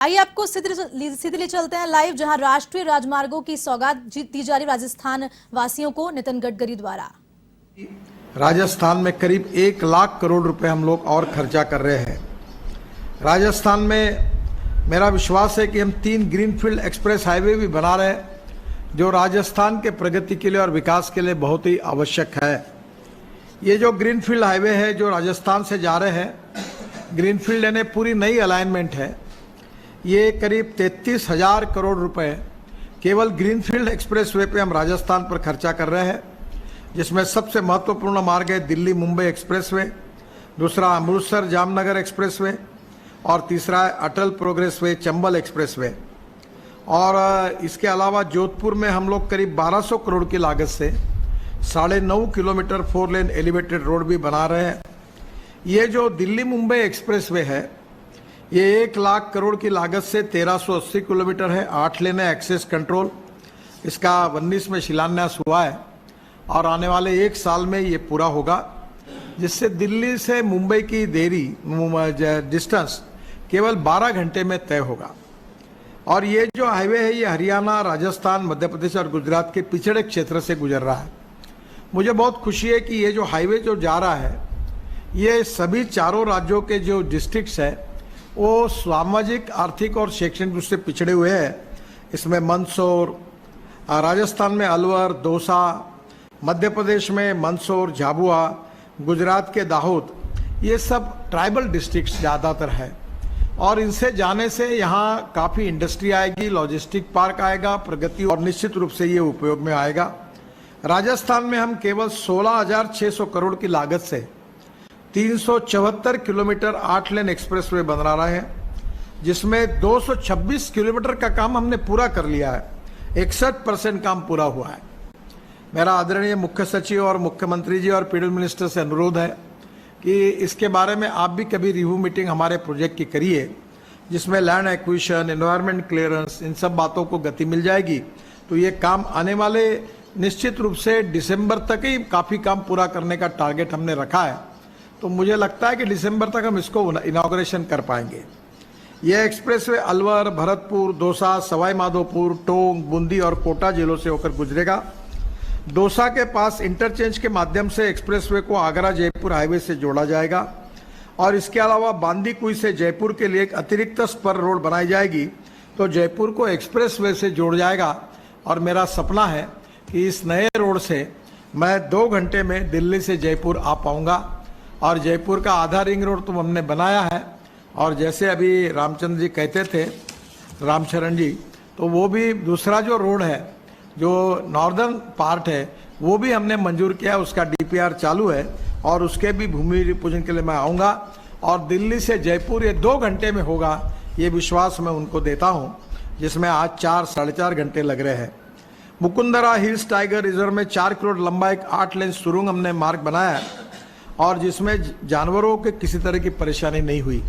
आइए आपको सीधे ले चलते हैं लाइव, जहां राष्ट्रीय राजमार्गों की सौगात दी जा रही राजस्थान वासियों को नितिन गडकरी द्वारा। राजस्थान में करीब 1 लाख करोड़ रुपए हम लोग और खर्चा कर रहे हैं। राजस्थान में मेरा विश्वास है कि हम 3 ग्रीनफील्ड एक्सप्रेस हाईवे भी बना रहे हैं, जो राजस्थान के प्रगति के लिए और विकास के लिए बहुत ही आवश्यक है। ये जो ग्रीनफील्ड हाईवे है जो राजस्थान से जा रहे हैं, ग्रीनफील्ड यानी पूरी नई अलाइनमेंट है। ये करीब 33,000 करोड़ रुपए केवल ग्रीनफील्ड एक्सप्रेसवे पे हम राजस्थान पर खर्चा कर रहे हैं, जिसमें सबसे महत्वपूर्ण मार्ग है दिल्ली मुंबई एक्सप्रेसवे, दूसरा अमृतसर जामनगर एक्सप्रेसवे और तीसरा है अटल प्रोग्रेस वे चंबल एक्सप्रेसवे। और इसके अलावा जोधपुर में हम लोग करीब 1200 करोड़ की लागत से 9.5 किलोमीटर 4 लेन एलिवेटेड रोड भी बना रहे हैं। ये जो दिल्ली मुंबई एक्सप्रेसवे है, ये 1 लाख करोड़ की लागत से 1380 किलोमीटर है, 8 लेन है, एक्सेस कंट्रोल। इसका 19 में शिलान्यास हुआ है और आने वाले 1 साल में ये पूरा होगा, जिससे दिल्ली से मुंबई की डिस्टेंस केवल 12 घंटे में तय होगा। और ये जो हाईवे है ये हरियाणा, राजस्थान, मध्य प्रदेश और गुजरात के पिछड़े क्षेत्र से गुजर रहा है। मुझे बहुत खुशी है कि ये जो हाईवे जो जा रहा है, ये सभी चारों राज्यों के जो डिस्ट्रिक्ट्स है वो सामाजिक, आर्थिक और शैक्षणिक रूप से पिछड़े हुए हैं। इसमें मंदसौर, राजस्थान में अलवर, दौसा, मध्य प्रदेश में मंदसौर, झाबुआ, गुजरात के दाहोद, ये सब ट्राइबल डिस्ट्रिक्ट्स ज़्यादातर है। और इनसे जाने से यहाँ काफ़ी इंडस्ट्री आएगी, लॉजिस्टिक पार्क आएगा, प्रगति और निश्चित रूप से ये उपयोग में आएगा। राजस्थान में हम केवल 16,600 करोड़ की लागत से 374 किलोमीटर 8 लेन एक्सप्रेसवे बना रहे हैं, जिसमें 226 किलोमीटर का काम हमने पूरा कर लिया है। 61% काम पूरा हुआ है। मेरा आदरणीय मुख्य सचिव और मुख्यमंत्री जी और पीडब्ल्यू मिनिस्टर से अनुरोध है कि इसके बारे में आप भी कभी रिव्यू मीटिंग हमारे प्रोजेक्ट की करिए, जिसमें लैंड एक्विजिशन, एनवायरमेंट क्लियरेंस, इन सब बातों को गति मिल जाएगी। तो ये काम आने वाले निश्चित रूप से दिसंबर तक ही काफ़ी काम पूरा करने का टारगेट हमने रखा है। तो मुझे लगता है कि दिसंबर तक हम इसको इनॉग्रेशन कर पाएंगे। यह एक्सप्रेसवे अलवर, भरतपुर, दौसा, सवाई माधोपुर, टोंक, बूंदी और कोटा जिलों से होकर गुजरेगा। दौसा के पास इंटरचेंज के माध्यम से एक्सप्रेसवे को आगरा जयपुर हाईवे से जोड़ा जाएगा और इसके अलावा बांदीकुई से जयपुर के लिए एक अतिरिक्त स्पर रोड बनाई जाएगी, तो जयपुर को एक्सप्रेसवे से जोड़ जाएगा। और मेरा सपना है कि इस नए रोड से मैं 2 घंटे में दिल्ली से जयपुर आ पाऊंगा। और जयपुर का आधा रिंग रोड तो हमने बनाया है, और जैसे अभी रामचंद्र जी कहते थे, रामचरण जी, तो वो भी दूसरा जो रोड है जो नॉर्दर्न पार्ट है वो भी हमने मंजूर किया है, उसका डीपीआर चालू है और उसके भी भूमि पूजन के लिए मैं आऊँगा। और दिल्ली से जयपुर ये 2 घंटे में होगा, ये विश्वास मैं उनको देता हूँ, जिसमें आज 4 साढ़े 4 घंटे लग रहे हैं। मुकुंदरा हिल्स टाइगर रिजर्व में 4 किलोमीटर लंबा एक 8 लेन सुरंग हमने मार्ग बनाया है, और जिसमें जानवरों के किसी तरह की परेशानी नहीं हुई।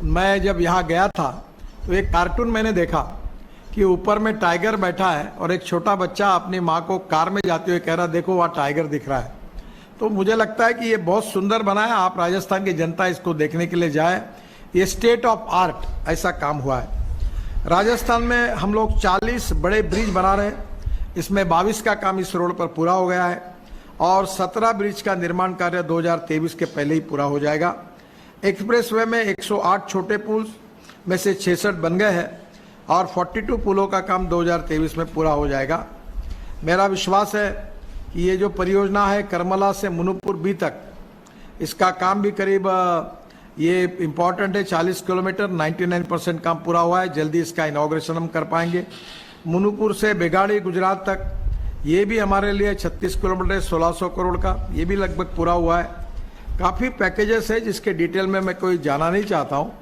मैं जब यहाँ गया था तो एक कार्टून मैंने देखा कि ऊपर में टाइगर बैठा है और एक छोटा बच्चा अपनी माँ को कार में जाते हुए कह रहा, देखो वहाँ टाइगर दिख रहा है। तो मुझे लगता है कि ये बहुत सुंदर बना है। आप राजस्थान की जनता इसको देखने के लिए जाए, ये स्टेट ऑफ आर्ट ऐसा काम हुआ है। राजस्थान में हम लोग 40 बड़े ब्रिज बना रहे हैं, इसमें 22 का काम इस रोड पर पूरा हो गया है और 17 ब्रिज का निर्माण कार्य 2023 के पहले ही पूरा हो जाएगा। एक्सप्रेसवे में 108 छोटे पुल में से 66 बन गए हैं और 42 पुलों का काम 2023 में पूरा हो जाएगा। मेरा विश्वास है कि ये जो परियोजना है करमला से मुनुपुर बी तक, इसका काम भी करीब ये इम्पॉर्टेंट है 40 किलोमीटर, 99% काम पूरा हुआ है। जल्दी इसका इनॉग्रेशन हम कर पाएंगे। मुनुपुर से बेगाड़ी गुजरात तक, ये भी हमारे लिए 36 किलोमीटर 1600 करोड़ का, ये भी लगभग पूरा हुआ है। काफ़ी पैकेजेस है जिसके डिटेल में मैं कोई जाना नहीं चाहता हूँ,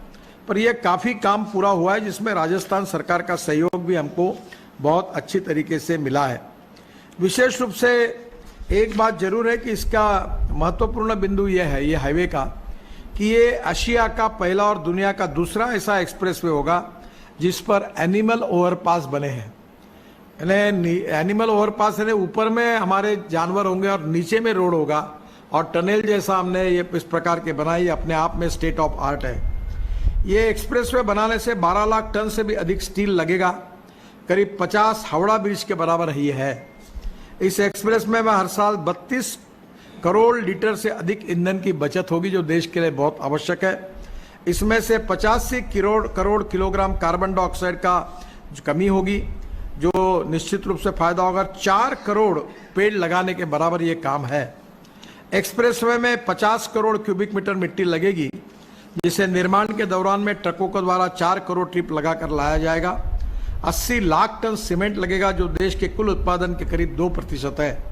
पर यह काफ़ी काम पूरा हुआ है, जिसमें राजस्थान सरकार का सहयोग भी हमको बहुत अच्छी तरीके से मिला है। विशेष रूप से एक बात जरूर है कि इसका महत्वपूर्ण बिंदु यह है, ये हाईवे का, कि ये एशिया का पहला और दुनिया का दूसरा ऐसा एक्सप्रेसवे होगा जिस पर एनिमल ओवरपास बने हैं। एनिमल ओवरपास यानी ऊपर में हमारे जानवर होंगे और नीचे में रोड होगा, और टनल जैसा हमने ये इस प्रकार के बनाई, अपने आप में स्टेट ऑफ आर्ट है। ये एक्सप्रेसवे बनाने से 12 लाख टन से भी अधिक स्टील लगेगा, करीब 50 हावड़ा ब्रिज के बराबर ही है। इस एक्सप्रेस में हर साल 32 करोड़ लीटर से अधिक ईंधन की बचत होगी, जो देश के लिए बहुत आवश्यक है। इसमें से 85 करोड़ किलोग्राम कार्बन डाइऑक्साइड का कमी होगी, जो निश्चित रूप से फायदा होगा। 4 करोड़ पेड़ लगाने के बराबर ये काम है। एक्सप्रेसवे में 50 करोड़ क्यूबिक मीटर मिट्टी लगेगी, जिसे निर्माण के दौरान में ट्रकों के द्वारा 4 करोड़ ट्रिप लगाकर लाया जाएगा। 80 लाख टन सीमेंट लगेगा, जो देश के कुल उत्पादन के करीब 2% है।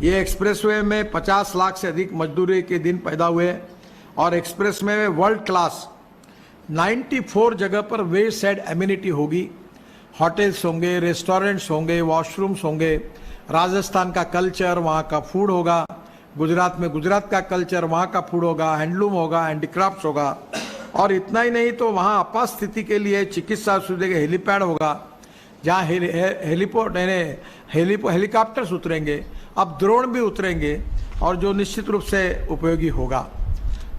ये एक्सप्रेसवे में 50 लाख से अधिक मजदूरी के दिन पैदा हुए और एक्सप्रेस में वर्ल्ड क्लास 94 जगह पर वे साइड एमिनिटी होगी। होटल्स होंगे, रेस्टोरेंट्स होंगे, वॉशरूम्स होंगे। राजस्थान का कल्चर, वहाँ का फूड होगा। गुजरात में गुजरात का कल्चर, वहाँ का फूड होगा। हैंडलूम होगा, हैंडीक्राफ्ट्स होगा। और इतना ही नहीं तो वहाँ आपात स्थिति के लिए चिकित्सा सुविधा हेलीपैड होगा, जहाँ हेलीकॉप्टर्स उतरेंगे, अब ड्रोन भी उतरेंगे, और जो निश्चित रूप से उपयोगी होगा।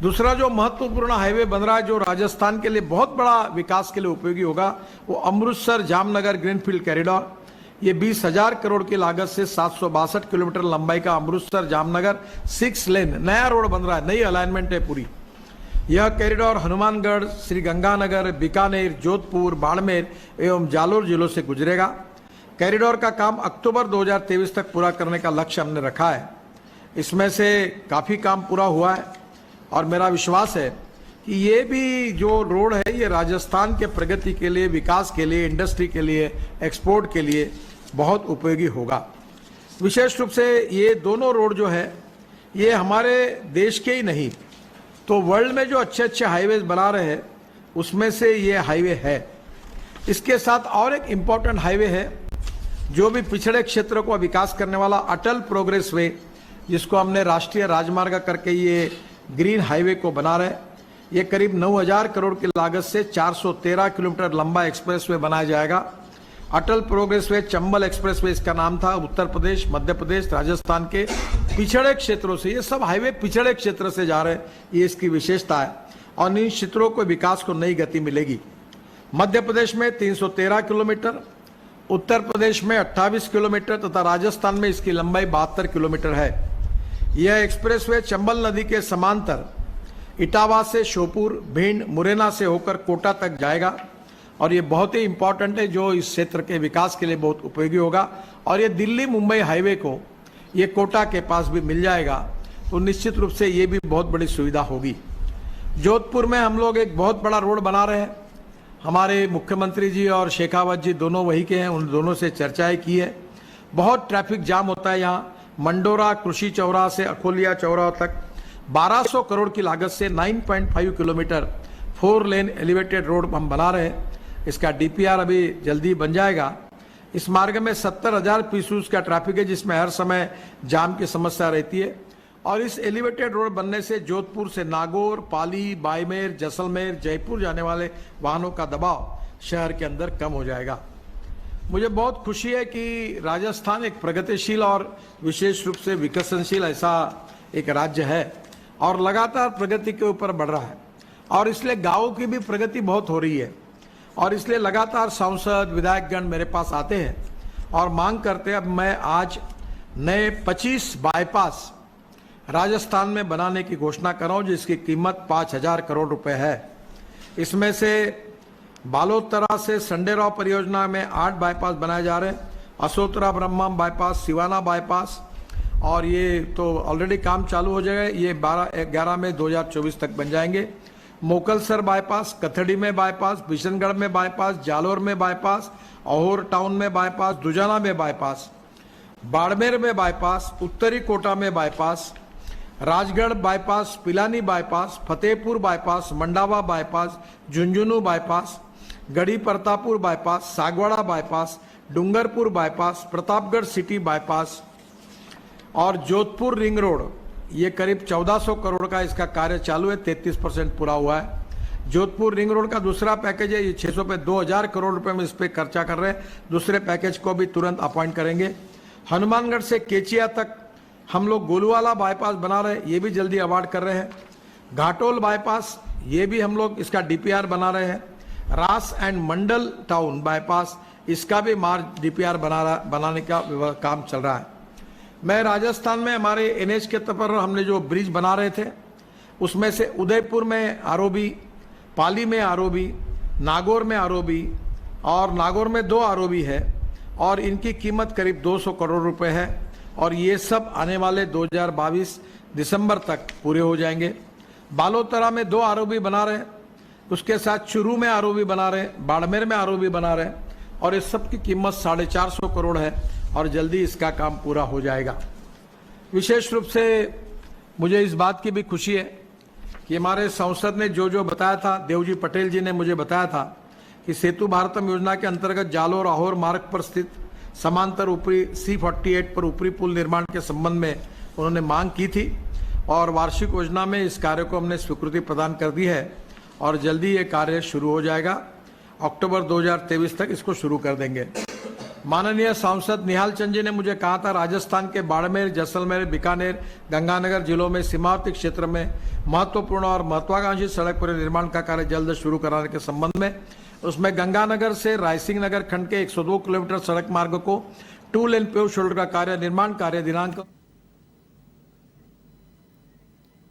दूसरा जो महत्वपूर्ण हाईवे बन रहा है, जो राजस्थान के लिए बहुत बड़ा विकास के लिए उपयोगी होगा, वो अमृतसर जामनगर ग्रीनफील्ड कॉरिडोर। ये 20,000 करोड़ की लागत से 762 किलोमीटर लंबाई का अमृतसर जामनगर 6 लेन नया रोड बन रहा है, नई अलाइनमेंट है पूरी। यह कॉरिडोर हनुमानगढ़, श्री गंगानगर, बीकानेर, जोधपुर, बाड़मेर एवं जालोर जिलों से गुजरेगा। कॉरिडोर का काम अक्टूबर 2023 तक पूरा करने का लक्ष्य हमने रखा है। इसमें से काफ़ी काम पूरा हुआ है और मेरा विश्वास है कि ये भी जो रोड है, ये राजस्थान के प्रगति के लिए, विकास के लिए, इंडस्ट्री के लिए, एक्सपोर्ट के लिए बहुत उपयोगी होगा। विशेष रूप से ये दोनों रोड जो है, ये हमारे देश के ही नहीं तो वर्ल्ड में जो अच्छे अच्छे हाईवेज बना रहे हैं, उसमें से ये हाईवे है। इसके साथ और एक इम्पॉर्टेंट हाईवे है, जो भी पिछड़े क्षेत्रों को विकास करने वाला अटल प्रोग्रेस वे, जिसको हमने राष्ट्रीय राजमार्ग करके ये ग्रीन हाईवे को बना रहे। ये करीब 9,000 करोड़ की लागत से 413 किलोमीटर लंबा एक्सप्रेसवे बनाया जाएगा। अटल प्रोग्रेस वे चंबल एक्सप्रेसवे इसका नाम था। उत्तर प्रदेश, मध्य प्रदेश, राजस्थान के पिछड़े क्षेत्रों से, ये सब हाईवे पिछड़े क्षेत्र से जा रहे हैं, ये इसकी विशेषता है। और इन क्षेत्रों को विकास को नई गति मिलेगी। मध्य प्रदेश में 313 किलोमीटर, उत्तर प्रदेश में 28 किलोमीटर तथा राजस्थान में इसकी लंबाई 72 किलोमीटर है। यह एक्सप्रेसवे चंबल नदी के समांतर इटावा से श्योपुर, भिंड, मुरैना से होकर कोटा तक जाएगा और ये बहुत ही इंपॉर्टेंट है, जो इस क्षेत्र के विकास के लिए बहुत उपयोगी होगा। और ये दिल्ली मुंबई हाईवे को ये कोटा के पास भी मिल जाएगा, तो निश्चित रूप से ये भी बहुत बड़ी सुविधा होगी। जोधपुर में हम लोग एक बहुत बड़ा रोड बना रहे हैं। हमारे मुख्यमंत्री जी और शेखावत जी दोनों वही के हैं, उन दोनों से चर्चाएं की है। बहुत ट्रैफिक जाम होता है यहाँ। मंडोरा कृषि चौराहा से अकोलिया चौराहा तक 1200 करोड़ की लागत से 9.5 किलोमीटर 4 लेन एलिवेटेड रोड हम बना रहे हैं। इसका डीपीआर अभी जल्दी बन जाएगा। इस मार्ग में 70,000 पीसेस का ट्रैफिक है, जिसमें हर समय जाम की समस्या रहती है। और इस एलिवेटेड रोड बनने से जोधपुर से नागौर, पाली, बाड़मेर, जैसलमेर, जयपुर जाने वाले वाहनों का दबाव शहर के अंदर कम हो जाएगा। मुझे बहुत खुशी है कि राजस्थान एक प्रगतिशील और विशेष रूप से विकसनशील ऐसा एक राज्य है और लगातार प्रगति के ऊपर बढ़ रहा है। और इसलिए गाँवों की भी प्रगति बहुत हो रही है और इसलिए लगातार सांसद, विधायकगण मेरे पास आते हैं और मांग करते हैं। अब मैं आज नए 25 बाईपास राजस्थान में बनाने की घोषणा कर रहा हूँ, जिसकी कीमत 5,000 करोड़ रुपए है। इसमें से बालोतरा से संडेराव परियोजना में 8 बाईपास बनाए जा रहे हैं। असोतरा ब्रह्मम बाईपास, सिवाना बाईपास, और ये तो ऑलरेडी काम चालू हो जाएगा। ये 12-11 में 2024 तक बन जाएंगे। मोकलसर बाईपास, कथड़ी में बाईपास, बिशनगढ़ में बाईपास, जालोर में बाईपास, अहोर टाउन में बाईपास, दुजाना में बाईपास, बाड़मेर में बाईपास, उत्तरी कोटा में bypass, Rajgarh bypass, Pilani bypass, Fatehpur bypass, Mandawa bypass, Jhunjhunu bypass, Garhi Pratappur bypass, Sagwara bypass, Dungarpur bypass, Pratapgarh city bypass और जोधपुर रिंग रोड। ये करीब 1400 करोड़ का इसका कार्य चालू है, 33% पूरा हुआ है। जोधपुर रिंग रोड का दूसरा पैकेज है, ये 600 पे 2000 करोड़ रुपए में इस पे खर्चा कर रहे हैं। दूसरे पैकेज को भी तुरंत अपॉइंट करेंगे। हनुमानगढ़ से केचिया तक हम लोग गोलूवाला बाईपास बना रहे हैं, ये भी जल्दी अवार्ड कर रहे हैं। घाटोल बाईपास ये भी हम लोग इसका डीपीआर बना रहे हैं। रास एंड मंडल टाउन बाईपास, इसका भी मार्ग डीपीआर बनाने का काम चल रहा है। मैं राजस्थान में हमारे एनएच के तौर पर हमने जो ब्रिज बना रहे थे, उसमें से उदयपुर में आरओबी, पाली में आरओबी, नागौर में आरओबी और नागौर में 2 आरओबी है और इनकी कीमत करीब 200 करोड़ रुपए है और ये सब आने वाले 2022 दिसंबर तक पूरे हो जाएंगे। बालोतरा में 2 आरओबी बना रहे हैं, उसके साथ चुरू में आरओबी बना रहे हैं, बाड़मेर में आरओबी बना रहे हैं और इस सब की कीमत 450 करोड़ है और जल्दी इसका काम पूरा हो जाएगा। विशेष रूप से मुझे इस बात की भी खुशी है कि हमारे सांसद ने जो बताया था, देवजी पटेल जी ने मुझे बताया था कि सेतु भारतम योजना के अंतर्गत जालोर आहोर मार्ग पर स्थित समांतर ऊपरी C48 पर ऊपरी पुल निर्माण के संबंध में उन्होंने मांग की थी और वार्षिक योजना में इस कार्य को हमने स्वीकृति प्रदान कर दी है और जल्दी ये कार्य शुरू हो जाएगा। अक्टूबर 2023 तक इसको शुरू कर देंगे। माननीय सांसद निहाल चंद जी ने मुझे कहा था, राजस्थान के बाड़मेर, जैसलमेर, बीकानेर, गंगानगर जिलों में सीमावर्ती क्षेत्र में महत्वपूर्ण और महत्वाकांक्षी सड़क परिनिर्माण का कार्य जल्द शुरू कराने के संबंध में, उसमें गंगानगर से रायसिंह नगर खंड के 102 किलोमीटर सड़क मार्ग को 2 लेन पेव शोल्डर का निर्माण कार्य दिनांक